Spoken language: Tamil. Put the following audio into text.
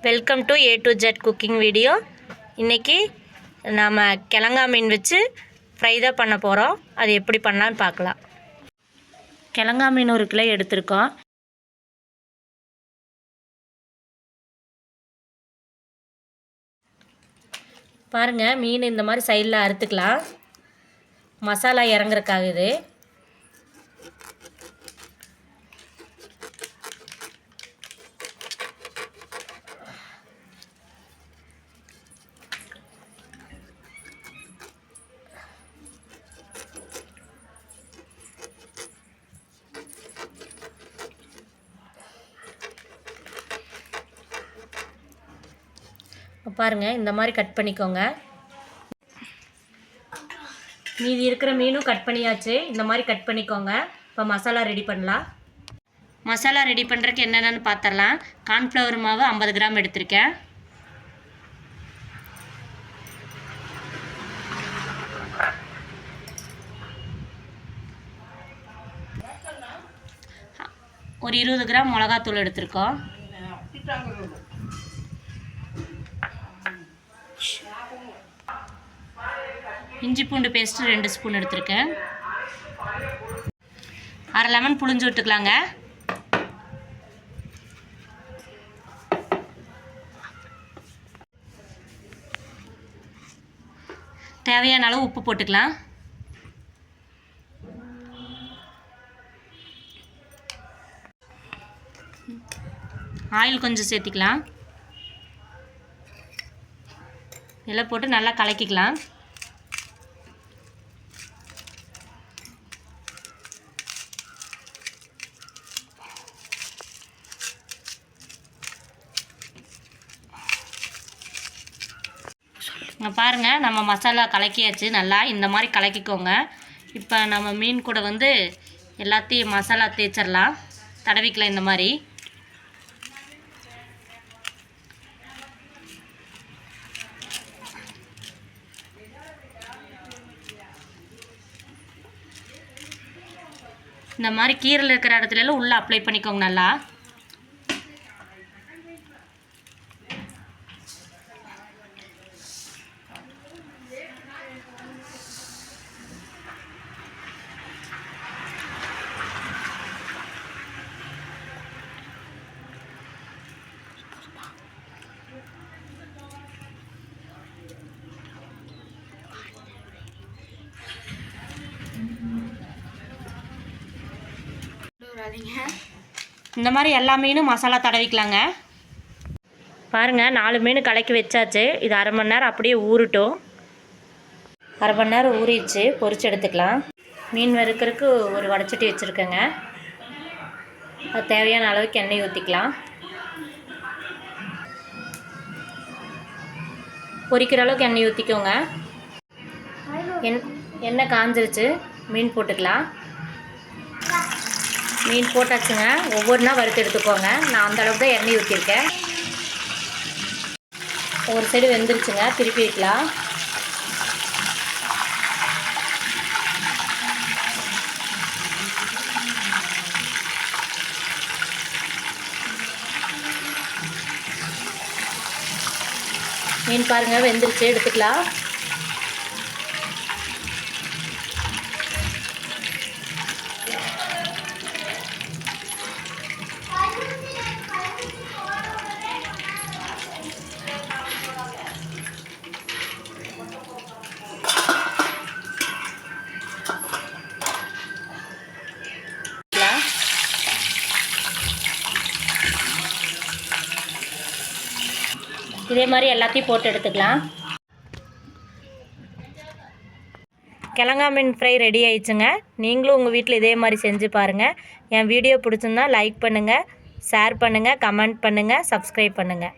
Welcome to A to Z cooking video. இன்றைக்கி நாம் கிழங்கா மீன் வச்சு ஃப்ரை தான் பண்ண போகிறோம். அது எப்படி பண்ணலான்னு பார்க்கலாம். கிழங்கா மீன் 1 கிலோ எடுத்திருக்கோம். பாருங்கள், மீன் இந்த மாதிரி சைடில் அறுத்துக்கலாம். மசாலா இறங்குறக்காக இது. பாருங்கள், இந்த மாதிரி கட் பண்ணிக்கோங்க. மீதி இருக்கிற மீனும் கட் பண்ணியாச்சு. இந்த மாதிரி கட் பண்ணிக்கோங்க. இப்போ மசாலா ரெடி பண்ணலாம். மசாலா ரெடி பண்ணுறதுக்கு என்னென்னு பார்த்துடலாம். கார்ன்ஃப்ளவர் மாவு 50 கிராம் எடுத்திருக்கேன். ஒரு 20 கிராம் மிளகாத்தூள் எடுத்திருக்கோம். இஞ்சி பூண்டு பேஸ்ட்டு 2 ஸ்பூன் எடுத்திருக்கேன். 1/2 லெமன் புழிஞ்சு விட்டுக்கலாங்க. தேவையான அளவு உப்பு போட்டுக்கலாம். ஆயில் கொஞ்சம் சேர்த்திக்கலாம். இதெல்லாம் போட்டு நல்லா கலக்கிக்கலாம். இங்கே பாருங்கள், நம்ம மசாலா கலக்கியாச்சு. நல்லா இந்த மாதிரி கலக்கிக்கோங்க. இப்போ நம்ம மீன் கூட வந்து எல்லாத்தையும் மசாலா தேய்ச்சிடலாம். தடவிக்கலாம் இந்த மாதிரி. இந்த மாதிரி கீரல் இருக்கிற இடத்துலலாம் உள்ளே அப்ளை பண்ணிக்கோங்க நல்லா. இந்த மாதிரி எல்லா மீனும் மசாலா தடவிக்கலாங்க. பாருங்கள், 4 மீன் கலக்கி வச்சாச்சு. இது 1/2 மணி நேரம் அப்படியே ஊறட்டும். 1/2 மணி நேரம் ஊறிடுச்சு. பொரிச்சு எடுத்துக்கலாம். மீன் வறுக்கிறதுக்கு ஒரு வடைச்சட்டி வச்சுருக்கேங்க. அது தேவையான அளவுக்கு எண்ணெய் ஊற்றிக்கலாம். பொரிக்கிற அளவுக்கு எண்ணெய் ஊற்றிக்கோங்க. எண்ணெய் காஞ்சிருச்சு. மீன் போட்டுக்கலாம். மீன் போட்டாச்சுங்க. ஒவ்வொன்றா வறுத்து எடுத்துக்கோங்க. நான் அந்த அளவுக்கு தான் எண்ணெய் ஊற்றிருக்கேன். ஒரு சைடு வெந்துருச்சுங்க. திருப்பி வைக்கலாம். மீன் பாருங்கள், வெந்துருச்சு. எடுத்துக்கலாம். இதே மாதிரி எல்லாத்தையும் போட்டு எடுத்துக்கலாம். கிழங்கா மீன் ஃப்ரை ரெடி ஆயிடுச்சுங்க. நீங்களும் உங்கள் வீட்டில் இதே மாதிரி செஞ்சு பாருங்கள். என் வீடியோ பிடிச்சிருந்தா லைக் பண்ணுங்கள், ஷேர் பண்ணுங்கள், கமெண்ட் பண்ணுங்கள், சப்ஸ்கிரைப் பண்ணுங்கள்.